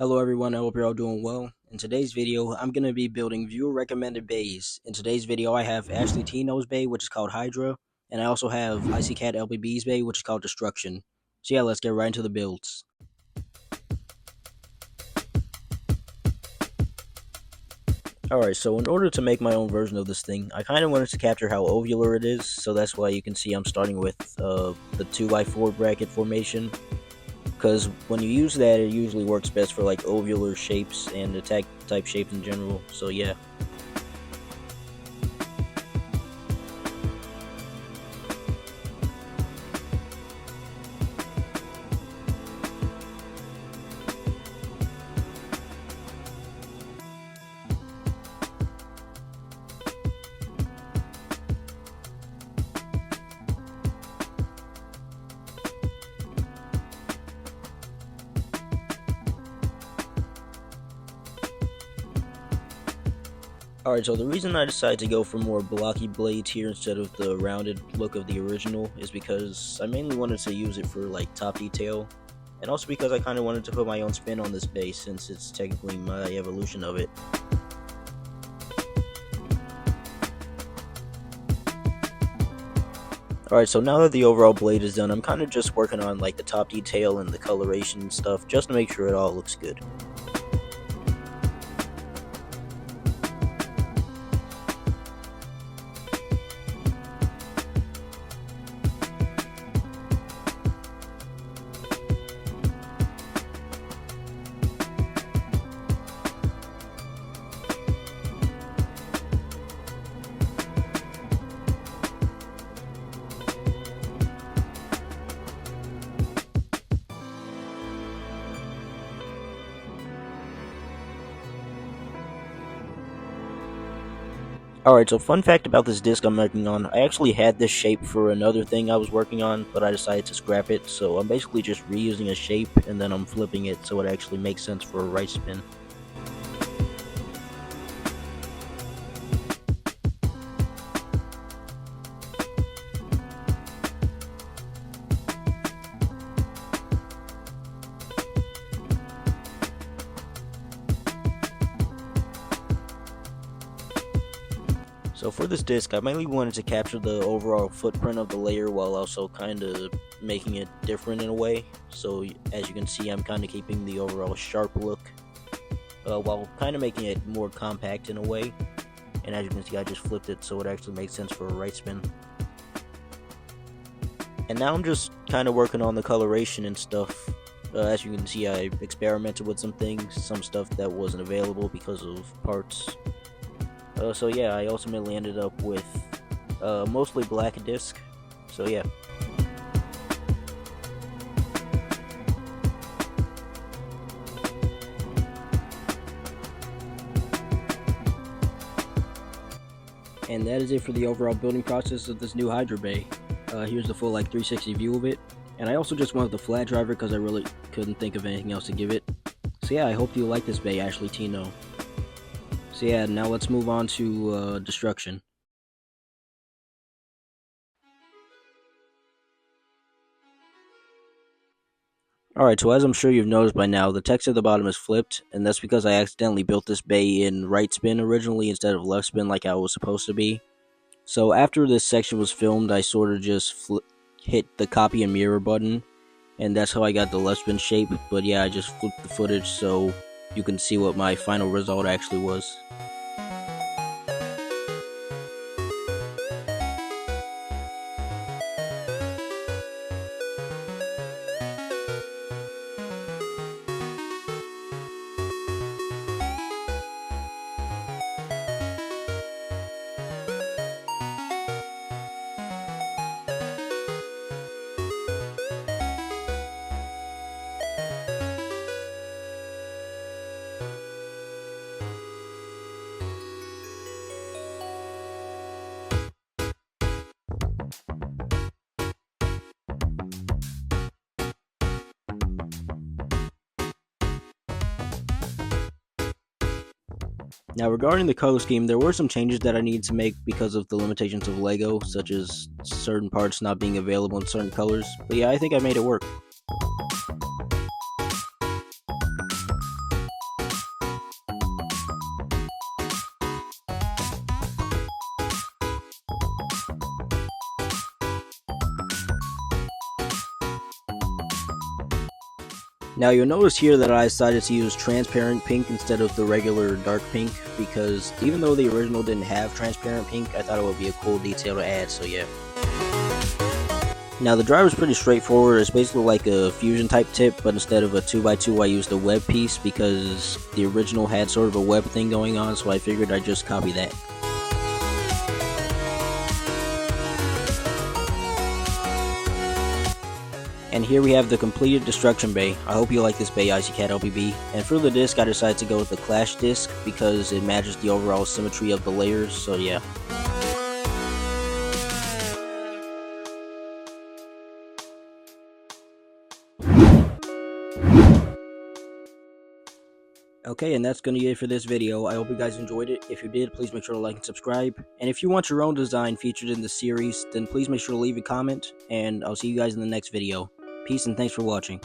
Hello everyone, I hope you're all doing well. In today's video, I'm going to be building viewer recommended bays. In today's video, I have Ashley Tino's bay, which is called Hydra, and I also have Icy Cat LBB's bay, which is called Destruction. So yeah, let's get right into the builds. Alright, so in order to make my own version of this thing, I kind of wanted to capture how ovular it is, so that's why you can see I'm starting with the 2x4 bracket formation. Because when you use that, it usually works best for like ovular shapes and attack type shapes in general, so yeah. Alright, so the reason I decided to go for more blocky blades here instead of the rounded look of the original is because I mainly wanted to use it for like top detail, and also because I kind of wanted to put my own spin on this base since it's technically my evolution of it. Alright, so now that the overall blade is done, I'm kind of just working on like the top detail and the coloration and stuff just to make sure it all looks good. Alright, so fun fact about this disc I'm working on, I actually had this shape for another thing I was working on, but I decided to scrap it, so I'm basically just reusing a shape, and then I'm flipping it so it actually makes sense for a right spin. So for this disc, I mainly wanted to capture the overall footprint of the layer while also kind of making it different in a way. So as you can see, I'm kind of keeping the overall sharp look while kind of making it more compact in a way. And as you can see, I just flipped it so it actually makes sense for a right spin. And now I'm just kind of working on the coloration and stuff. As you can see, I experimented with some things, some stuff that wasn't available because of parts. So yeah, I ultimately ended up with mostly black disc, so yeah. And that is it for the overall building process of this new Hydra bay. Here's the full like 360 view of it, and I also just wanted the flat driver because I really couldn't think of anything else to give it. So yeah, I hope you like this bay, Ashley Tino. So yeah, now let's move on to Destruction. Alright, so as I'm sure you've noticed by now, the text at the bottom is flipped, and that's because I accidentally built this bay in right spin originally instead of left spin like I was supposed to be. So after this section was filmed, I sort of just hit the copy and mirror button, and that's how I got the left spin shape. But yeah, I just flipped the footage so you can see what my final result actually was. Now regarding the color scheme, there were some changes that I needed to make because of the limitations of LEGO, such as certain parts not being available in certain colors, but yeah, I think I made it work. Now you'll notice here that I decided to use transparent pink instead of the regular dark pink, because even though the original didn't have transparent pink, I thought it would be a cool detail to add, so yeah. Now the driver is pretty straightforward. It's basically like a fusion type tip, but instead of a 2x2 I used a web piece because the original had sort of a web thing going on, so I figured I'd just copy that. And here we have the completed destruction bay. I hope you like this bay, IcyCat LBB. And for the disc, I decided to go with the Clash disc because it matches the overall symmetry of the layers, so yeah. Okay, and that's going to be it for this video. I hope you guys enjoyed it. If you did, please make sure to like and subscribe. And if you want your own design featured in the series, then please make sure to leave a comment, and I'll see you guys in the next video. Peace and thanks for watching.